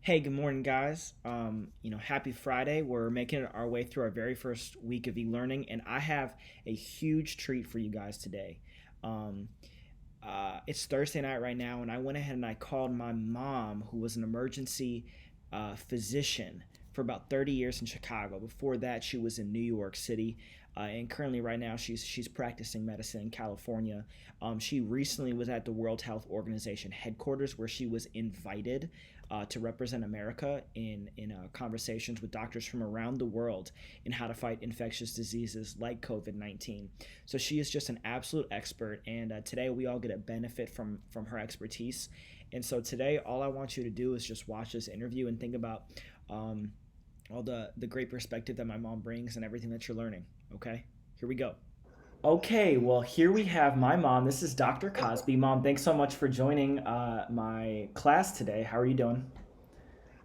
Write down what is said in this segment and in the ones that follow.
Hey, good morning, guys. Happy Friday. We're making our way through our very first week of e-learning, and I have a huge treat for you guys today. Um, it's Thursday night right now, and I went ahead and I called my mom, who was an emergency physician for about 30 years in Chicago. Before that, she was in New York City, and currently, right now, she's practicing medicine in California. She recently was at the World Health Organization headquarters, where she was invited to represent America in conversations with doctors from around the world in how to fight infectious diseases like COVID-19. So she is just an absolute expert, and today we all get a benefit from her expertise. And so today, all I want you to do is just watch this interview and think about um, all the great perspective that my mom brings and everything that you're learning. Okay, here we go. Okay, well, here we have my mom. This is Dr. Cosby. Mom, thanks so much for joining my class today. How are you doing?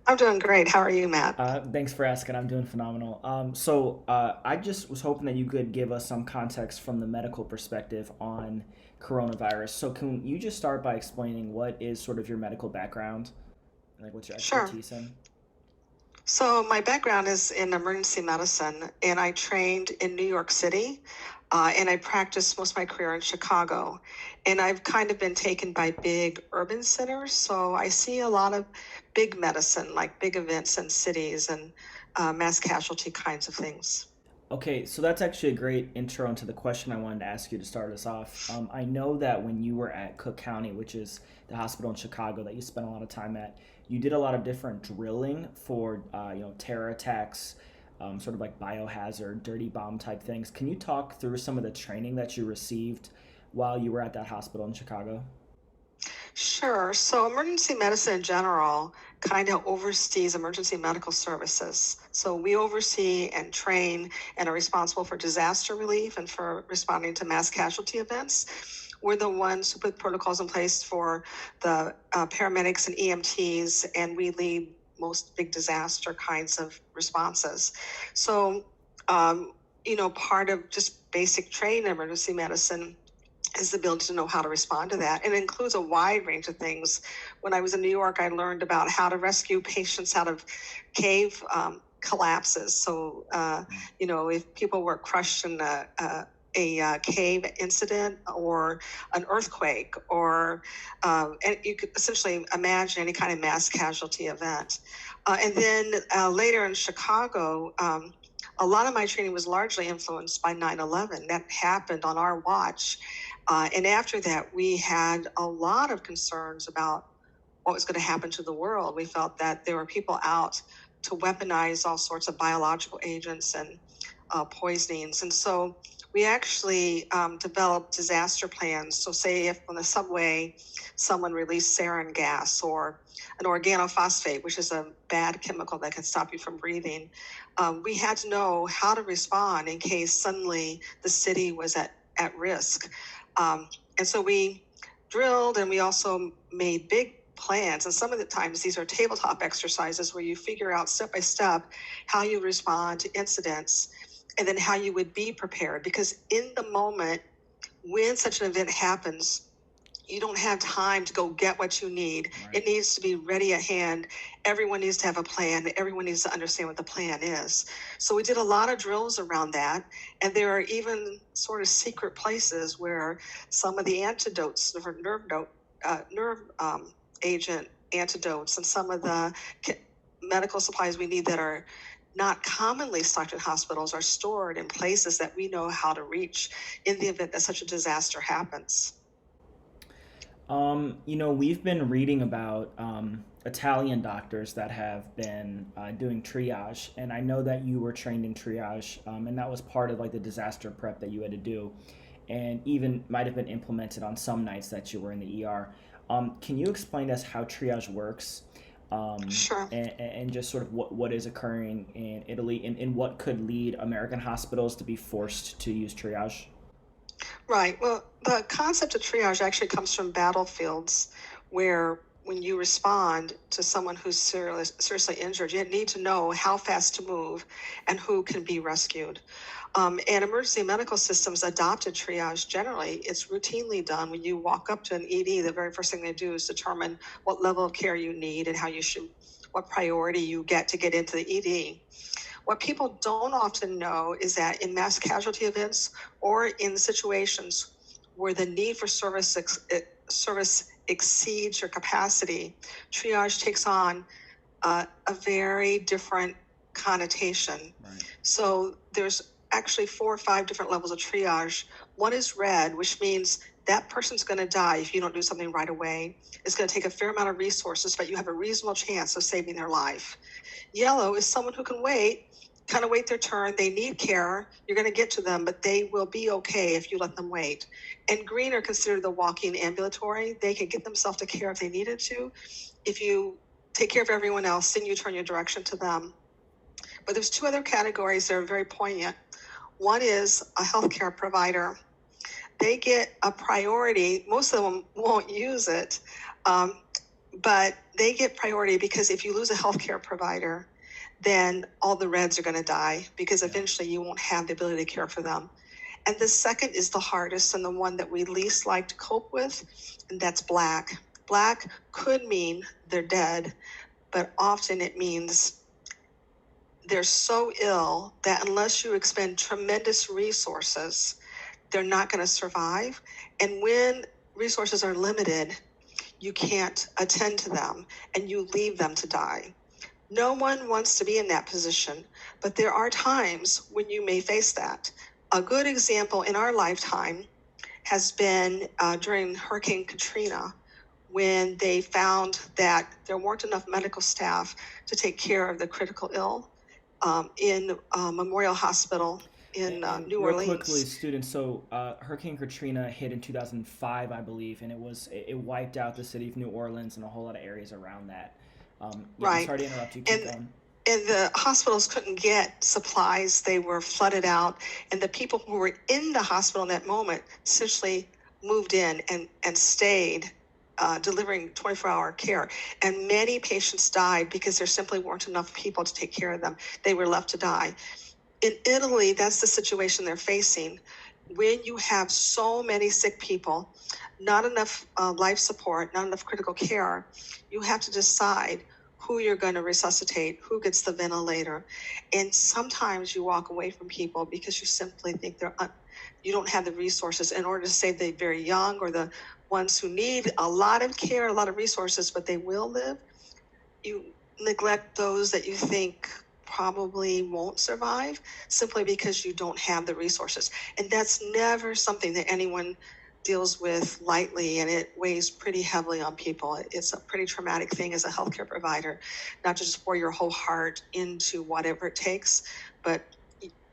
I'm doing great. How are you, Matt? Thanks for asking. I'm doing phenomenal. So I just was hoping that you could give us some context from the medical perspective on coronavirus. So can you just start by explaining what is sort of your medical background, like what's your Sure. expertise in? So, my background is in emergency medicine, and I trained in New York City, and I practiced most of my career in Chicago. And I've kind of been taken by big urban centers, so I see a lot of big medicine, like big events in cities and mass casualty kinds of things. Okay, so that's actually a great intro into the question I wanted to ask you to start us off. I know that when you were at Cook County, which is the hospital in Chicago that you spent a lot of time at, you did a lot of different drilling for terror attacks, sort of like biohazard, dirty bomb type things. Can you talk through some of the training that you received while you were at that hospital in Chicago? Sure. So, emergency medicine in general kind of oversees emergency medical services. So, we oversee and train and are responsible for disaster relief and for responding to mass casualty events. We're the ones who put protocols in place for the paramedics and EMTs, and we lead most big disaster kinds of responses. So, part of just basic training in emergency medicine is the ability to know how to respond to that. And it includes a wide range of things. When I was in New York, I learned about how to rescue patients out of cave collapses. So, if people were crushed in a cave incident or an earthquake, or and you could essentially imagine any kind of mass casualty event. And then later in Chicago, a lot of my training was largely influenced by 9/11. That happened on our watch. And after that, we had a lot of concerns about what was going to happen to the world. We felt that there were people out to weaponize all sorts of biological agents and poisonings. And so we actually developed disaster plans. So, say if on the subway someone released sarin gas or an organophosphate, which is a bad chemical that can stop you from breathing, we had to know how to respond in case suddenly the city was at risk. And so we drilled, and we also made big plans. And some of the times these are tabletop exercises where you figure out step by step how you respond to incidents and then how you would be prepared. Because in the moment when such an event happens, you don't have time to go get what you need. Right. It needs to be ready at hand. Everyone needs to have a plan. Everyone needs to understand what the plan is. So we did a lot of drills around that. And there are even sort of secret places where some of the antidotes for nerve agent antidotes and some of the medical supplies we need that are not commonly stocked in hospitals are stored in places that we know how to reach in the event that such a disaster happens. We've been reading about Italian doctors that have been doing triage, and I know that you were trained in triage, and that was part of like the disaster prep that you had to do, and even might have been implemented on some nights that you were in the ER. Can you explain to us how triage works, Sure. and just sort of what is occurring in Italy, and what could lead American hospitals to be forced to use triage? Right. Well, the concept of triage actually comes from battlefields where when you respond to someone who's seriously injured, you need to know how fast to move and who can be rescued. And emergency medical systems adopted triage generally. It's routinely done when you walk up to an ED. The very first thing they do is determine what level of care you need and how you should what priority you get to get into the ED. What people don't often know is that in mass casualty events or in situations where the need for service exceeds your capacity, triage takes on a very different connotation. Right. So there's actually 4 or 5 different levels of triage. One is red, which means that person's going to die if you don't do something right away. It's going to take a fair amount of resources, but you have a reasonable chance of saving their life. Yellow is someone who can wait, kind of wait their turn. They need care. You're going to get to them, but they will be okay if you let them wait. And green are considered the walking ambulatory. They can get themselves to care if they needed to. If you take care of everyone else, then you turn your direction to them. But there's 2 other categories that are very poignant. One is a healthcare provider. They get a priority. Most of them won't use it, but they get priority because if you lose a healthcare provider, then all the reds are going to die because eventually you won't have the ability to care for them. And the second is the hardest and the one that we least like to cope with, and that's black. Black could mean they're dead, but often it means they're so ill that unless you expend tremendous resources, they're not going to survive. And when resources are limited, you can't attend to them and you leave them to die. No one wants to be in that position, but there are times when you may face that. A good example in our lifetime has been during Hurricane Katrina, when they found that there weren't enough medical staff to take care of the critical ill in Memorial Hospital in New real Orleans. Quickly, students. So Hurricane Katrina hit in 2005, I believe, and it wiped out the city of New Orleans and a whole lot of areas around that. Right. I'm sorry to interrupt you. Keep going. And the hospitals couldn't get supplies. They were flooded out. And the people who were in the hospital in that moment essentially moved in and stayed delivering 24-hour care. And many patients died because there simply weren't enough people to take care of them. They were left to die. In Italy, that's the situation they're facing. When you have so many sick people, not enough life support, not enough critical care, you have to decide who you're going to resuscitate, who gets the ventilator. And sometimes you walk away from people because you simply think you don't have the resources in order to save the very young or the ones who need a lot of care, a lot of resources, but they will live. You neglect those that you think probably won't survive simply because you don't have the resources. And that's never something that anyone deals with lightly, and it weighs pretty heavily on people. It's a pretty traumatic thing as a healthcare provider, not just pour your whole heart into whatever it takes, but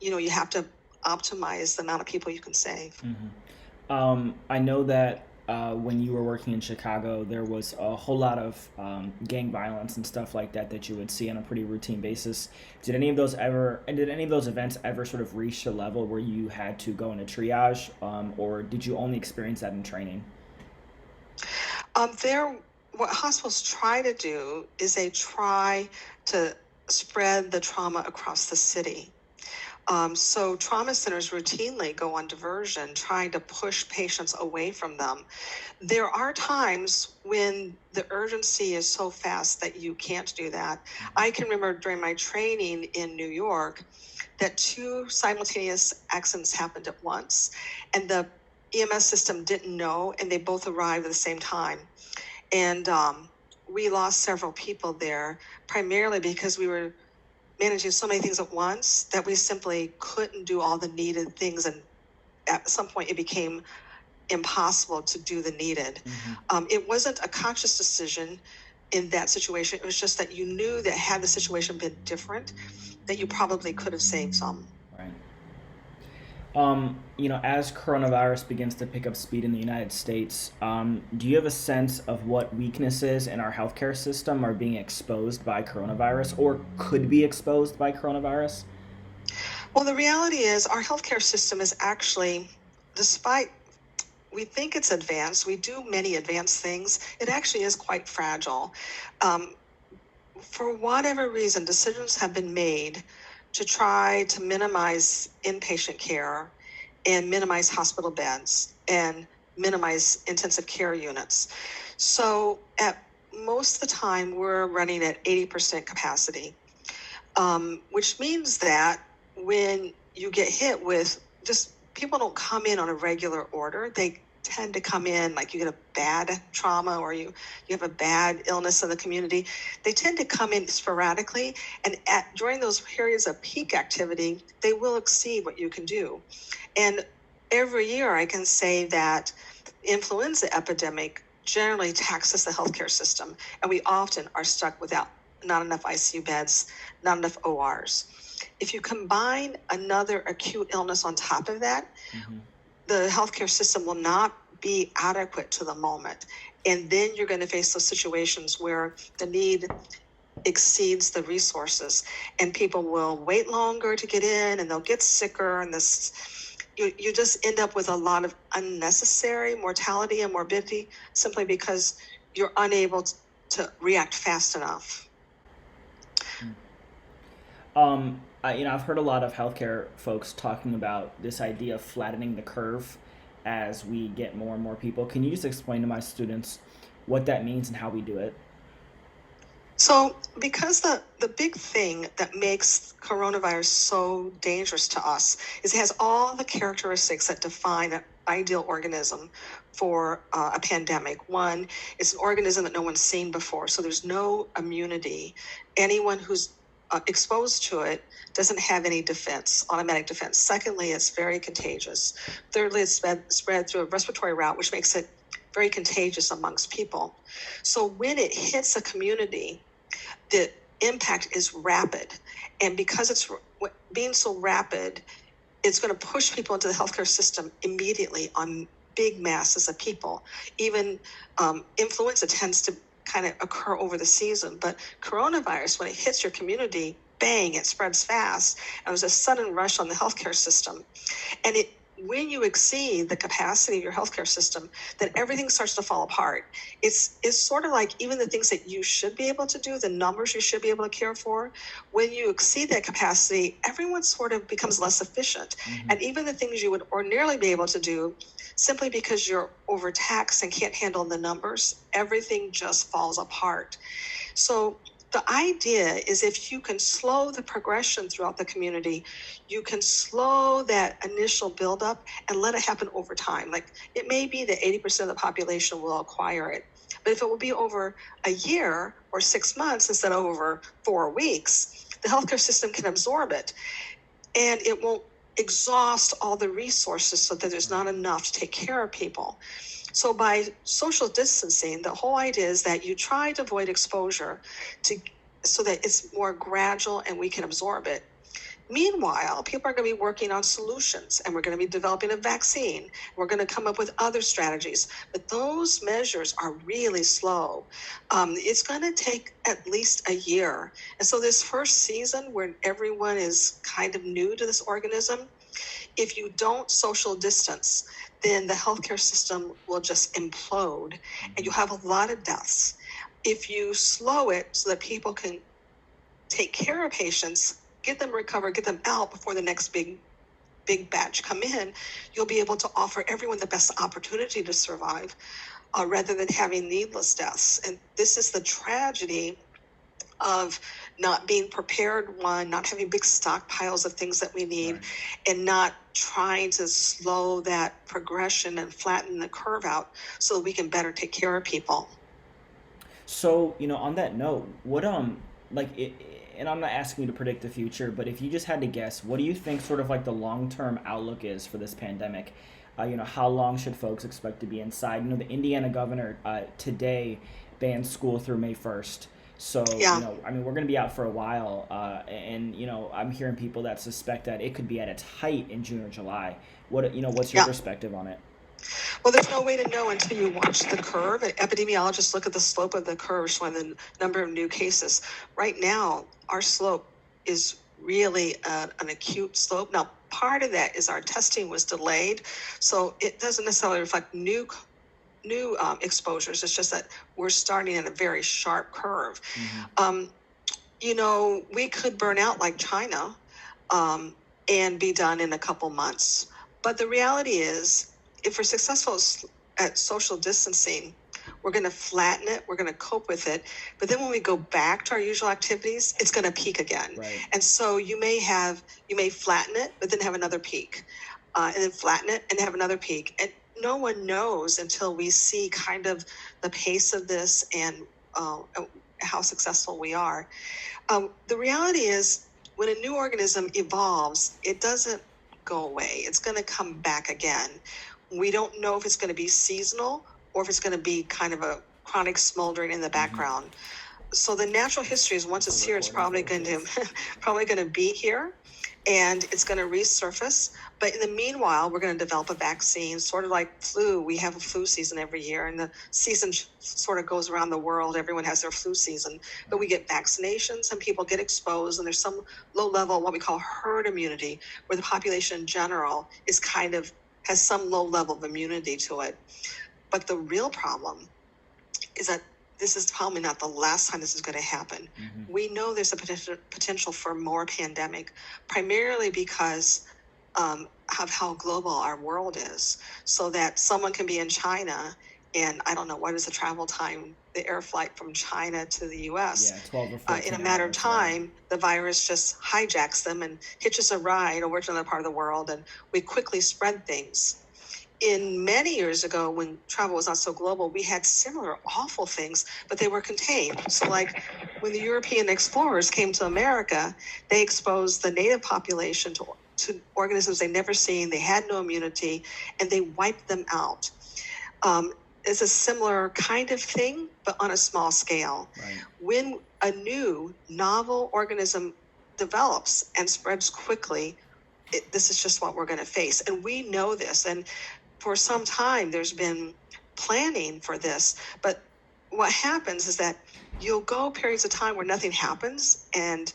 you have to optimize the amount of people you can save. I know that when you were working in Chicago, there was a whole lot of gang violence and stuff like that that you would see on a pretty routine basis. Did any of those events ever sort of reach the level where you had to go into triage, or did you only experience that in training? What hospitals try to do is they try to spread the trauma across the city. So trauma centers routinely go on diversion, trying to push patients away from them. There are times when the urgency is so fast that you can't do that. I can remember during my training in New York that 2 simultaneous accidents happened at once, and the EMS system didn't know, and they both arrived at the same time. And we lost several people there, primarily because we were managing so many things at once that we simply couldn't do all the needed things. And at some point it became impossible to do the needed. It wasn't a conscious decision in that situation. It was just that you knew that had the situation been different, that you probably could have saved some. Right. As coronavirus begins to pick up speed in the United States, do you have a sense of what weaknesses in our healthcare system are being exposed by coronavirus or could be exposed by coronavirus? Well, the reality is our healthcare system is actually, despite we think it's advanced, we do many advanced things, it actually is quite fragile. For whatever reason, decisions have been made to try to minimize inpatient care and minimize hospital beds and minimize intensive care units. So at most of the time we're running at 80% capacity, which means that when you get hit with just people don't come in on a regular order. They tend to come in like you get a bad trauma or you have a bad illness in the community. They tend to come in sporadically, and during those periods of peak activity, they will exceed what you can do. And every year I can say that influenza epidemic generally taxes the healthcare system, and we often are stuck without not enough ICU beds, not enough ORs. If you combine another acute illness on top of that, the healthcare system will not be adequate to the moment. And then you're going to face those situations where the need exceeds the resources, and people will wait longer to get in, and they'll get sicker, and you just end up with a lot of unnecessary mortality and morbidity simply because you're unable to react fast enough. I've heard a lot of healthcare folks talking about this idea of flattening the curve as we get more and more people. Can you just explain to my students what that means and how we do it? So, because the big thing that makes coronavirus so dangerous to us is it has all the characteristics that define an ideal organism for a pandemic. One, it's an organism that no one's seen before, so there's no immunity. Anyone who's exposed to it doesn't have any defense, automatic defense. Secondly, it's very contagious. Thirdly, it's spread through a respiratory route, which makes it very contagious amongst people. So when it hits a community, the impact is rapid. And because it's being so rapid, it's going to push people into the healthcare system immediately on big masses of people. Even influenza tends to kind of occur over the season, but coronavirus, when it hits your community, bang, it spreads fast. And there's a sudden rush on the healthcare system. And when you exceed the capacity of your healthcare system, then everything starts to fall apart. It's sort of like even the things that you should be able to do, the numbers you should be able to care for, when you exceed that capacity, everyone sort of becomes less efficient. And even the things you would ordinarily be able to do, simply because you're overtaxed and can't handle the numbers, everything just falls apart. So the idea is if you can slow the progression throughout the community, you can slow that initial buildup and let it happen over time. Like it may be that 80% of the population will acquire it, but if it will be over a year or 6 months instead of over 4 weeks, the healthcare system can absorb it, and it won't exhaust all the resources so that there's not enough to take care of people. So by social distancing, the whole idea is that you try to avoid exposure so that it's more gradual and we can absorb it. Meanwhile, people are going to be working on solutions, and we're going to be developing a vaccine. We're going to come up with other strategies, but those measures are really slow. It's going to take at least a year. And so this first season where everyone is kind of new to this organism, if you don't social distance, then the healthcare system will just implode and you'll have a lot of deaths. If you slow it so that people can take care of patients, get them recovered, get them out before the next big batch come in, you'll be able to offer everyone the best opportunity to survive rather than having needless deaths. And this is the tragedy of not being prepared, one, not having big stockpiles of things that we need, right, and not trying to slow that progression and flatten the curve out so that we can better take care of people. So, on that note, what and I'm not asking you to predict the future, but if you just had to guess, what do you think sort of like the long-term outlook is for this pandemic? How long should folks expect to be inside? The Indiana governor today banned school through May 1st. So, Yeah. We're going to be out for a while. And I'm hearing people that suspect that it could be at its height in June or July. What's your Yeah. perspective on it? Well, there's no way to know until you watch the curve. Epidemiologists look at the slope of the curve showing the number of new cases. Right now, our slope is really an acute slope. Now, part of that is our testing was delayed, so it doesn't necessarily reflect new exposures. It's just that we're starting at a very sharp curve. We could burn out like China and be done in a couple months. But the reality is, if we're successful at social distancing, we're going to flatten it, we're going to cope with it. But then when we go back to our usual activities, it's going to peak again. Right. And so you may flatten it, but then have another peak, and then flatten it and have another peak. And no one knows until we see kind of the pace of this and how successful we are. The reality is, when a new organism evolves, it doesn't go away. It's going to come back again. We don't know if it's going to be seasonal or if it's going to be kind of a chronic smoldering in the background. So the natural history is, once it's here, it's probably going to be here, and it's going to resurface. But in the meanwhile, we're going to develop a vaccine, sort of like flu. We have a flu season every year, and the season sort of goes around the world. Everyone has their flu season, but we get vaccinations and people get exposed, and there's some low level, what we call herd immunity, where the population in general is kind of has some low level of immunity to it. But the real problem is that this is probably not the last time this is going to happen. Mm-hmm. We know there's a potential for more pandemic, primarily because of how global our world is. So that someone can be in China, and I don't know, what is the travel time, the air flight from China to the U.S.? Yeah, 12 or 14 in a matter of time, right. The virus just hijacks them and hitches a ride over to another part of the world, and we quickly spread things. In many years ago, when travel was not so global, we had similar awful things, but they were contained. So like when the European explorers came to America, they exposed the native population to organisms they'd never seen. They had no immunity, and they wiped them out. It's a similar kind of thing, but on a small scale. Right. When a new novel organism develops and spreads quickly, this is just what we're going to face. And we know this. And for some time, there's been planning for this. But what happens is that you'll go periods of time where nothing happens. And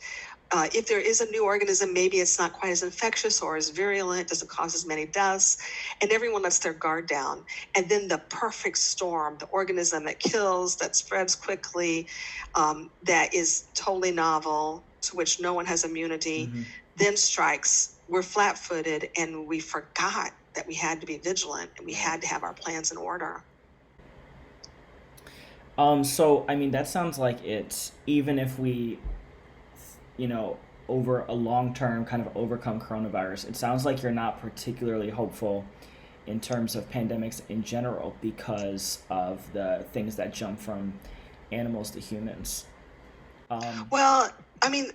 if there is a new organism, maybe it's not quite as infectious or as virulent, doesn't cause as many deaths, and everyone lets their guard down. And then the perfect storm, the organism that kills, that spreads quickly, that is totally novel, to which no one has immunity, mm-hmm. then strikes. We're flat-footed, and we forgot that we had to be vigilant, and we had to have our plans in order. So, I mean, that sounds like it's, even if we, over a long term kind of overcome coronavirus, it sounds like you're not particularly hopeful in terms of pandemics in general because of the things that jump from animals to humans. Well, I mean,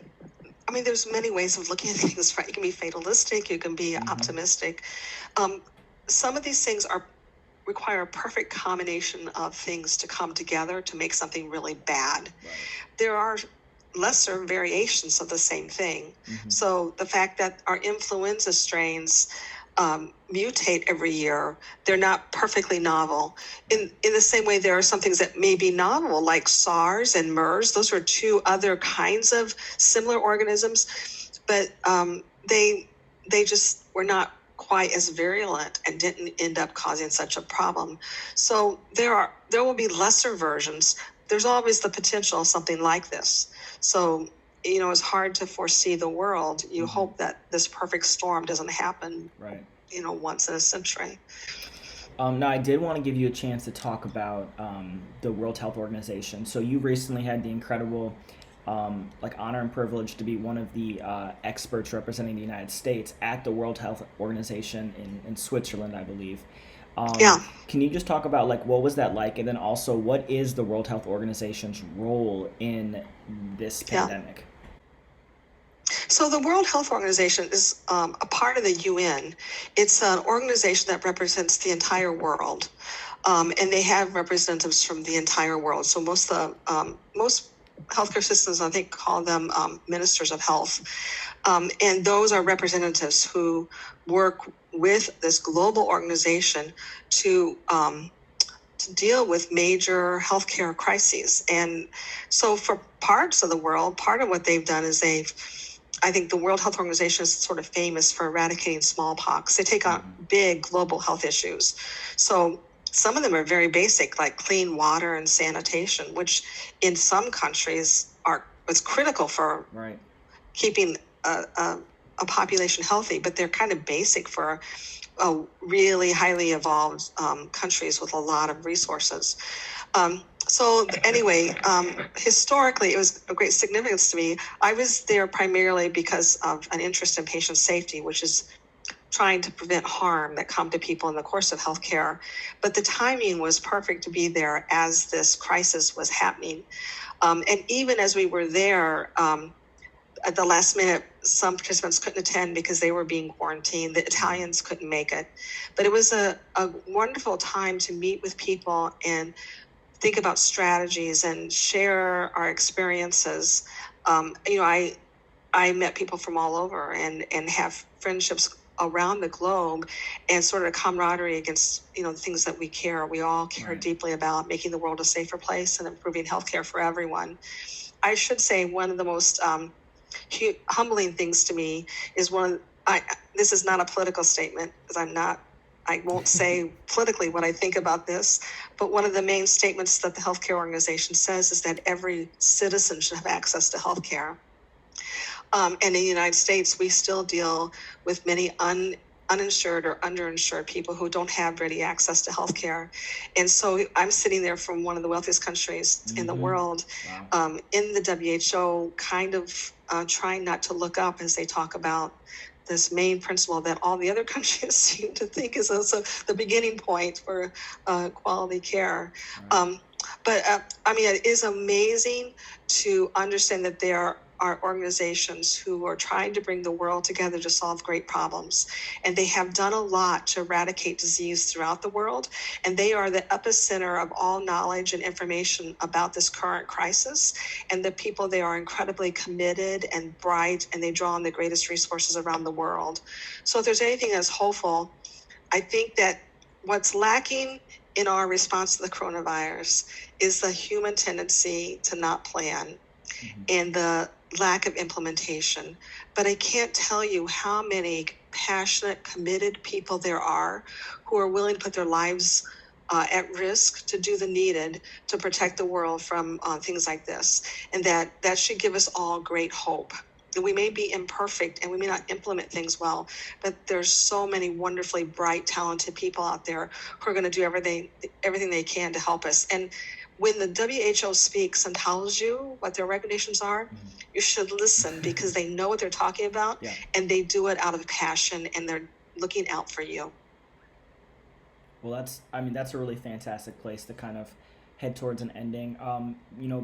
there's many ways of looking at things, right? You can be fatalistic, you can be mm-hmm. optimistic. Some of these things require a perfect combination of things to come together to make something really bad. Right. There are lesser variations of the same thing. Mm-hmm. So the fact that our influenza strains mutate every year, they're not perfectly novel. In the same way, there are some things that may be novel, like SARS and MERS. Those were two other kinds of similar organisms, but they just were not quite as virulent and didn't end up causing such a problem. So there will be lesser versions. There's always the potential of something like this. So, it's hard to foresee the world. You mm-hmm. hope that this perfect storm doesn't happen, right. Once in a century. Now, I did want to give you a chance to talk about the World Health Organization. So you recently had the incredible honor and privilege to be one of the experts representing the United States at the World Health Organization in Switzerland, I believe. Yeah. Can you just talk about what was that like, and then also what is the World Health Organization's role in this pandemic? Yeah. So the World Health Organization is a part of the UN. It's an organization that represents the entire world, and they have representatives from the entire world. So most healthcare systems, I think, call them ministers of health, and those are representatives who work with this global organization to deal with major healthcare crises. And so for parts of the world, part of what they've done is I think the World Health Organization is sort of famous for eradicating smallpox. They take on big global health issues. So some of them are very basic, like clean water and sanitation, which in some countries is critical for right. keeping a a population healthy, but they're kind of basic for really highly evolved countries with a lot of resources. So anyway, historically, it was of great significance to me. I was there primarily because of an interest in patient safety, which is trying to prevent harm that come to people in the course of healthcare. But the timing was perfect to be there as this crisis was happening. And even as we were there, at the last minute, some participants couldn't attend because they were being quarantined. The Italians couldn't make it. But it was a wonderful time to meet with people and think about strategies and share our experiences. I met people from all over and have friendships around the globe, and sort of camaraderie against the things that we all care deeply about, making the world a safer place and improving healthcare for everyone. I should say one of the most humbling things to me is this is not a political statement, because I won't say politically what I think about this, but one of the main statements that the healthcare organization says is that every citizen should have access to healthcare. And in the United States, we still deal with many uninsured or underinsured people who don't have ready access to healthcare. And so I'm sitting there from one of the wealthiest countries in the world, in the WHO, kind of trying not to look up as they talk about this main principle that all the other countries seem to think is also the beginning point for quality care. It is amazing to understand that there are organizations who are trying to bring the world together to solve great problems. And they have done a lot to eradicate disease throughout the world. And they are the epicenter of all knowledge and information about this current crisis. And the people there are incredibly committed and bright, and they draw on the greatest resources around the world. So if there's anything that's hopeful, I think that what's lacking in our response to the coronavirus is the human tendency to not plan and the lack of implementation. But I can't tell you how many passionate, committed people there are who are willing to put their lives at risk to do the needed to protect the world from things like this. And that should give us all great hope. We may be imperfect and we may not implement things well, but there's so many wonderfully bright, talented people out there who are going to do everything they can to help us. And when the WHO speaks and tells you what their recommendations are, you should listen, because they know what they're talking about, and they do it out of passion, and they're looking out for you. Well, that's a really fantastic place to kind of head towards an ending.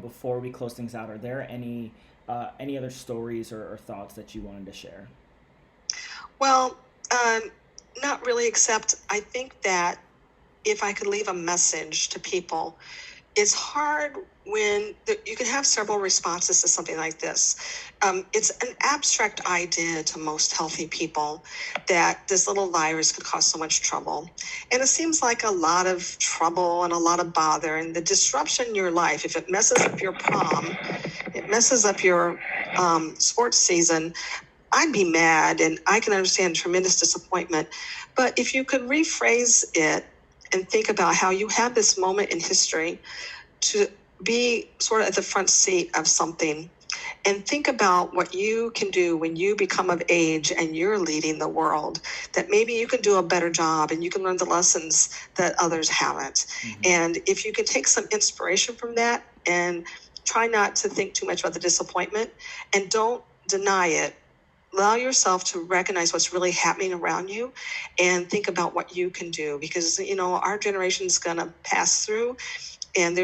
Before we close things out, are there any other stories or thoughts that you wanted to share? Well, not really, except I think that if I could leave a message to people, it's hard when you can have several responses to something like this. It's an abstract idea to most healthy people that this little virus could cause so much trouble. And it seems like a lot of trouble and a lot of bother, and the disruption in your life, if it messes up your prom, it messes up your sports season, I'd be mad, and I can understand tremendous disappointment. But if you could rephrase it and think about how you have this moment in history to be sort of at the front seat of something, and think about what you can do when you become of age and you're leading the world, that maybe you can do a better job and you can learn the lessons that others haven't. And if you can take some inspiration from that and try not to think too much about the disappointment and don't deny it, allow yourself to recognize what's really happening around you and think about what you can do, because our generation is going to pass through, and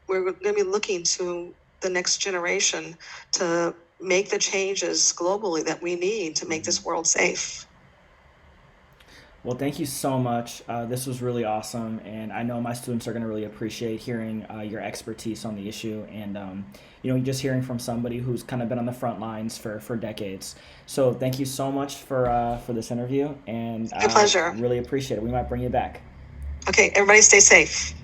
we're going to be looking to the next generation to make the changes globally that we need to make this world safe. Well, thank you so much. This was really awesome, and I know my students are going to really appreciate hearing your expertise on the issue, and just hearing from somebody who's kind of been on the front lines for decades. So, thank you so much for this interview, and My pleasure. really appreciate it. We might bring you back. Okay, everybody stay safe.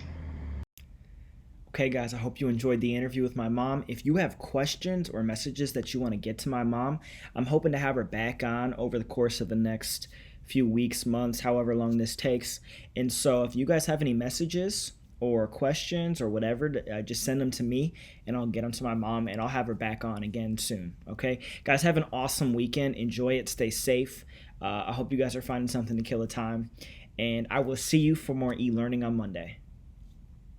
Okay, guys, I hope you enjoyed the interview with my mom. If you have questions or messages that you want to get to my mom, I'm hoping to have her back on over the course of the next few weeks, months, however long this takes. And so if you guys have any messages or questions or whatever, just send them to me and I'll get them to my mom and I'll have her back on again soon. Okay, guys, have an awesome weekend. Enjoy it. Stay safe. I hope you guys are finding something to kill the time. And I will see you for more e-learning on Monday.